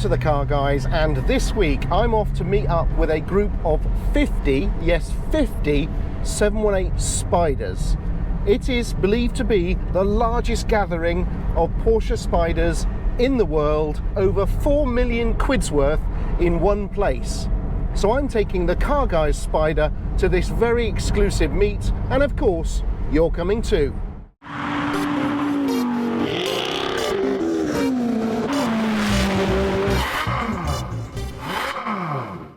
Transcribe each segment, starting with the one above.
to the Car Guys, and this week I'm off to meet up with a group of 50, yes 50, 718 Spyders. It is believed to be the largest gathering of Porsche Spyders in the world, over 4 million quid's worth in one place. So I'm taking the Car Guys Spyder to this very exclusive meet, and of course you're coming too.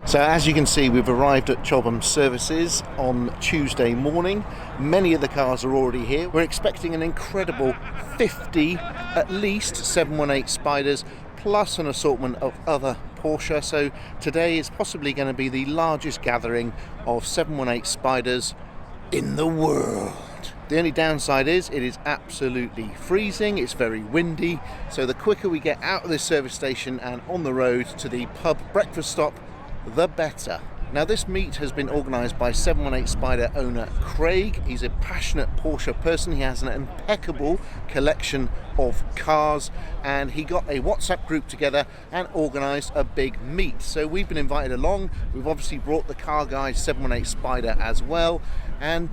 So as you can see, we've arrived at Chobham Services on Tuesday morning. Many of the cars are already here. We're expecting an incredible 50, at least 718 Spyders, plus an assortment of other Porsche. So today is possibly going to be the largest gathering of 718 Spyders in the world. The only downside is it is absolutely freezing, it's very windy, so the quicker we get out of this service station and on the road to the pub breakfast stop, the better. Now this meet has been organised by 718 Spyder owner Craig. He's a passionate Porsche person. He has an impeccable collection of cars, and he got a WhatsApp group together and organised a big meet. So we've been invited along. We've obviously brought the Car Guys 718 Spyder as well, and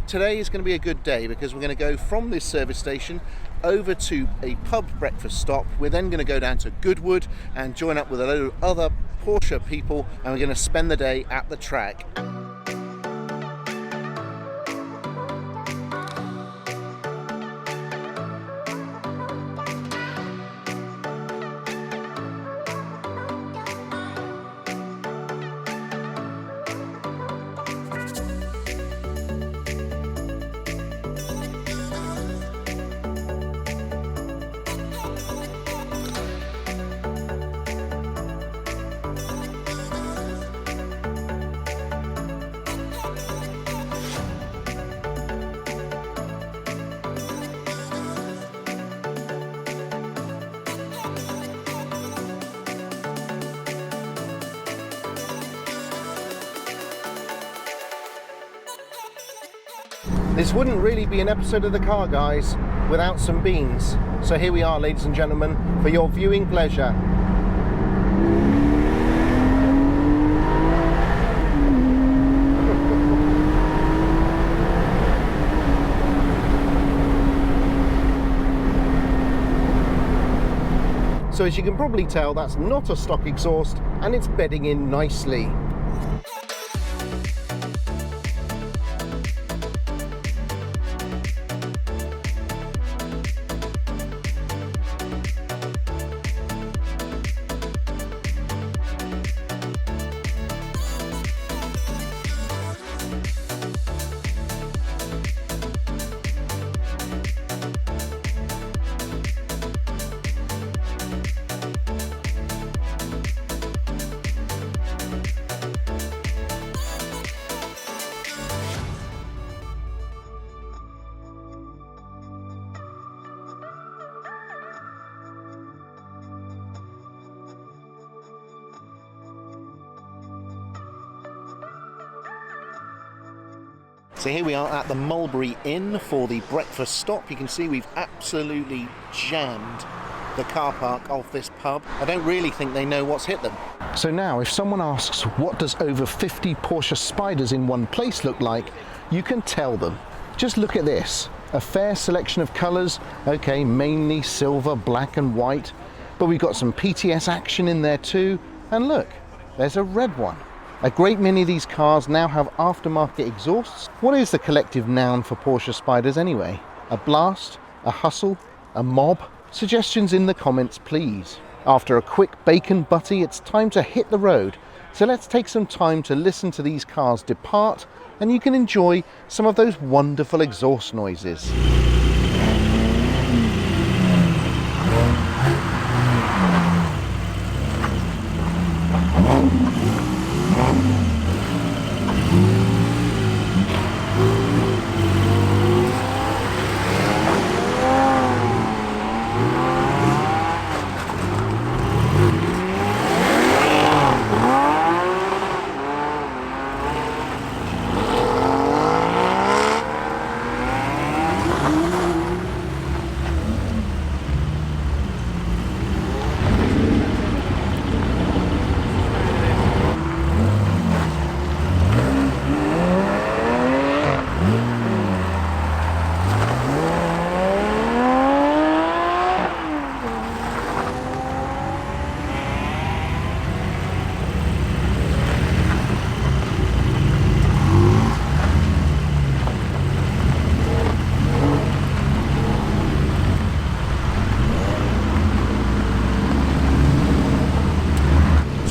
today is going to be a good day because we're going to go from this service station over to a pub breakfast stop. We're then going to go down to Goodwood and join up with a load of other Porsche people, and we're going to spend the day at the track. This wouldn't really be an episode of the Car Guys without some beans. So here we are, ladies and gentlemen, for your viewing pleasure. So as you can probably tell, that's not a stock exhaust, and it's bedding in nicely. So here we are at the Mulberry Inn for the breakfast stop. You can see we've absolutely jammed the car park of this pub. I don't really think they know what's hit them. So now if someone asks what does over 50 Porsche Spyders in one place look like, you can tell them. Just look at this. A fair selection of colours, okay, mainly silver, black and white, but we've got some PTS action in there too, and look, there's a red one. A great many of these cars now have aftermarket exhausts. What is the collective noun for Porsche Spyders anyway? A blast? A hustle? A mob? Suggestions in the comments please. After a quick bacon butty, it's time to hit the road. So let's take some time to listen to these cars depart, and you can enjoy some of those wonderful exhaust noises.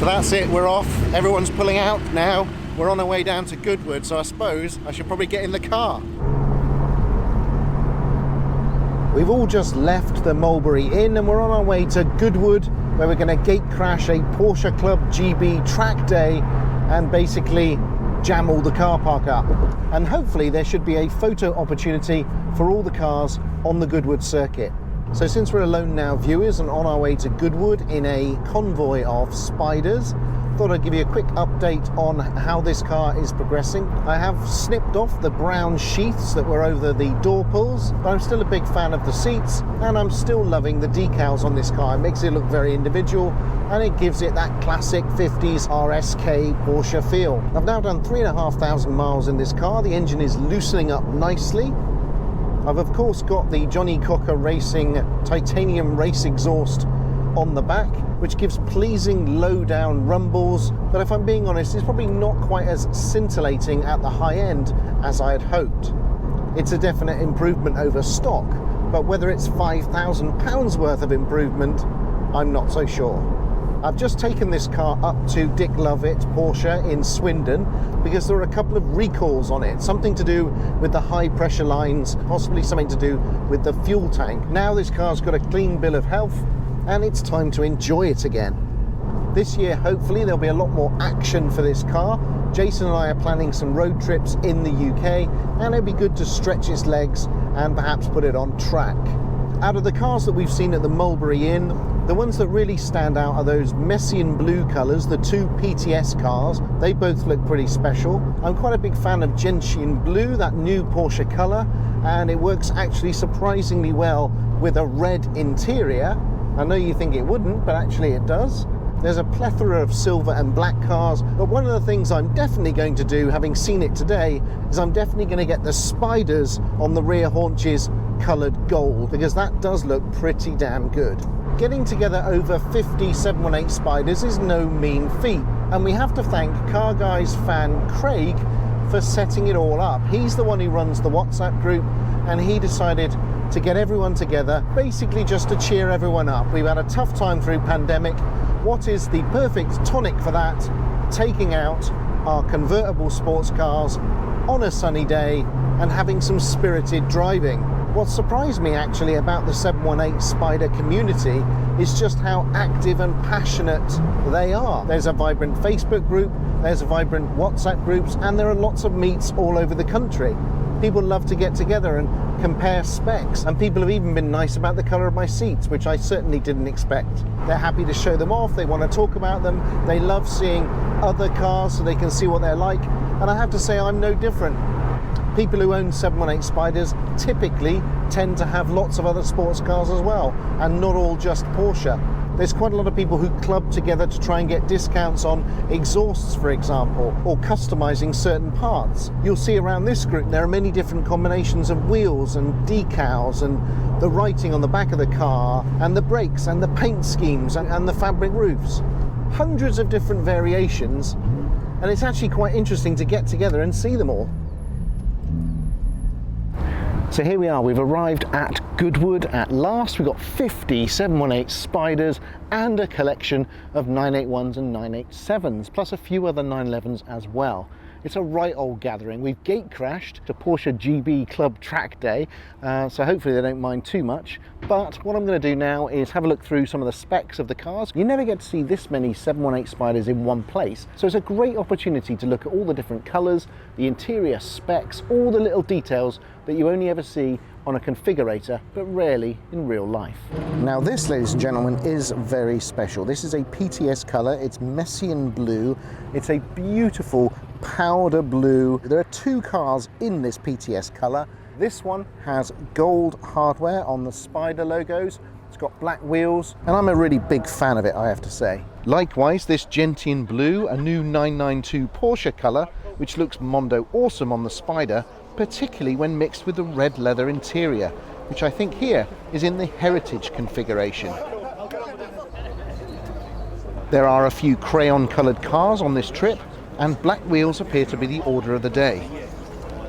So that's it, we're off. Everyone's pulling out now. We're on our way down to Goodwood, so I suppose I should probably get in the car. We've all just left the Mulberry Inn and we're on our way to Goodwood, where we're going to gate crash a Porsche Club GB track day and basically jam all the car park up. And hopefully there should be a photo opportunity for all the cars on the Goodwood circuit. So since we're alone now, viewers, and on our way to Goodwood in a convoy of Spyders, thought I'd give you a quick update on how this car is progressing. I have snipped off the brown sheaths that were over the door pulls, but I'm still a big fan of the seats, and I'm still loving the decals on this car. It makes it look very individual, and it gives it that classic 50s RSK Porsche feel. I've now done 3,500 miles in this car. The engine is loosening up nicely. I've of course got the Johnny Cocker Racing titanium race exhaust on the back, which gives pleasing low down rumbles, but if I'm being honest, it's probably not quite as scintillating at the high end as I had hoped. It's a definite improvement over stock, but whether it's £5,000 worth of improvement, I'm not so sure. I've just taken this car up to Dick Lovett Porsche in Swindon because there are a couple of recalls on it. Something to do with the high pressure lines, possibly something to do with the fuel tank. Now this car's got a clean bill of health and it's time to enjoy it again. This year, hopefully, there'll be a lot more action for this car. Jason and I are planning some road trips in the UK and it'd be good to stretch its legs and perhaps put it on track. Out of the cars that we've seen at the Mulberry Inn, the ones that really stand out are those Messian blue colours, the two PTS cars. They both look pretty special. I'm quite a big fan of Gentian Blue, that new Porsche colour, and it works actually surprisingly well with a red interior. I know you think it wouldn't, but actually it does. There's a plethora of silver and black cars, but one of the things I'm definitely going to do, having seen it today, is I'm definitely going to get the Spyders on the rear haunches coloured gold, because that does look pretty damn good. Getting together over 50 718 Spyders is no mean feat, and we have to thank Car Guys fan Craig for setting it all up. He's the one who runs the WhatsApp group, and he decided to get everyone together, basically just to cheer everyone up. We've had a tough time through pandemic. What is the perfect tonic for that? Taking out our convertible sports cars on a sunny day and having some spirited driving. What surprised me actually about the 718 Spyder community is just how active and passionate they are. There's a vibrant Facebook group, there's a vibrant WhatsApp groups, and there are lots of meets all over the country. People love to get together and compare specs, and people have even been nice about the colour of my seats, which I certainly didn't expect. They're happy to show them off, they want to talk about them, they love seeing other cars so they can see what they're like, and I have to say I'm no different. People who own 718 Spyders typically tend to have lots of other sports cars as well, and not all just Porsche. There's quite a lot of people who club together to try and get discounts on exhausts, for example, or customizing certain parts. You'll see around this group there are many different combinations of wheels and decals and the writing on the back of the car and the brakes and the paint schemes and the fabric roofs. Hundreds of different variations, and it's actually quite interesting to get together and see them all. So here we are, we've arrived at Goodwood at last. We've got 50 718 Spyders and a collection of 981s and 987s, plus a few other 911s as well. It's a right old gathering. We've gate crashed to Porsche GB Club Track Day, so hopefully they don't mind too much. But what I'm going to do now is have a look through some of the specs of the cars. You never get to see this many 718 Spyders in one place, so it's a great opportunity to look at all the different colours, the interior specs, all the little details that you only ever see on a configurator, but rarely in real life. Now this, ladies and gentlemen, is very special. This is a PTS colour, it's Messian blue, it's a beautiful powder blue. There are two cars in this PTS colour. This one has gold hardware on the Spyder logos, it's got black wheels, and I'm a really big fan of it, I have to say. Likewise, this Gentian blue, a new 992 Porsche colour, which looks mondo awesome on the Spyder, particularly when mixed with the red leather interior, which I think here is in the Heritage configuration. There are a few crayon coloured cars on this trip, and black wheels appear to be the order of the day.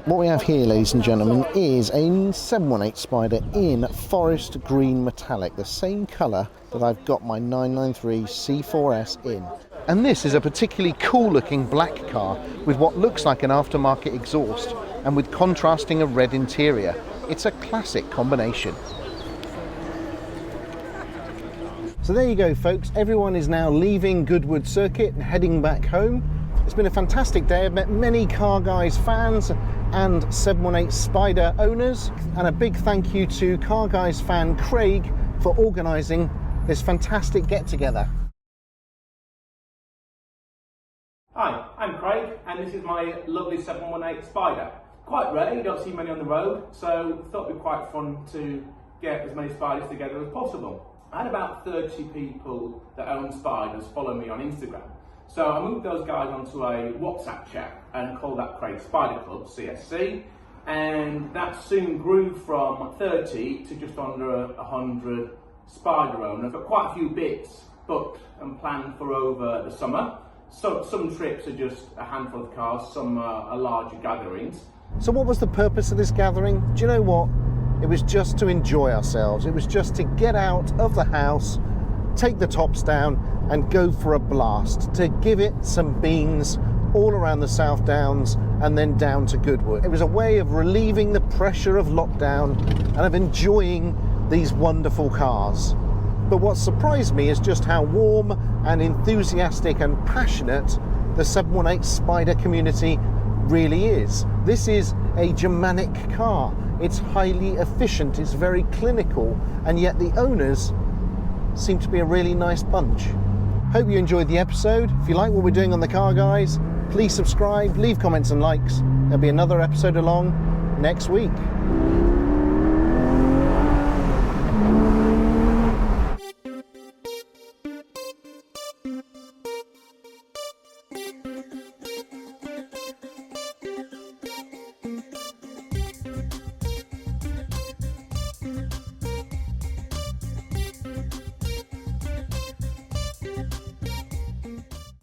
What we have here, ladies and gentlemen, is a 718 Spyder in forest green metallic, the same colour that I've got my 993 C4S in. And this is a particularly cool looking black car with what looks like an aftermarket exhaust and with contrasting a red interior. It's a classic combination. So there you go folks, everyone is now leaving Goodwood Circuit and heading back home. It's been a fantastic day. I've met many Car Guys fans and 718 Spyder owners, and a big thank you to Car Guys fan Craig for organising this fantastic get-together. Hi, I'm Craig and this is my lovely 718 Spyder. Quite rare, you don't see many on the road, so I thought it'd be quite fun to get as many Spyders together as possible. I had about 30 people that own Spyders follow me on Instagram. So I moved those guys onto a WhatsApp chat and called that Craig Spyder Club, CSC, and that soon grew from 30 to just under 100 Spyder owners. Got quite a few bits booked and planned for over the summer. So some trips are just a handful of cars, some are larger gatherings. So what was the purpose of this gathering? Do you know what? It was just to enjoy ourselves. It was just to get out of the house, take the tops down and go for a blast, to give it some beans all around the South Downs and then down to Goodwood. It was a way of relieving the pressure of lockdown and of enjoying these wonderful cars. But what surprised me is just how warm and enthusiastic and passionate the 718 Spyder community really is. This is a Germanic car. It's highly efficient, it's very clinical, and yet the owners seem to be a really nice bunch. Hope you enjoyed the episode. If you like what we're doing on The Car Guys, please subscribe, leave comments and likes. There'll be another episode along next week.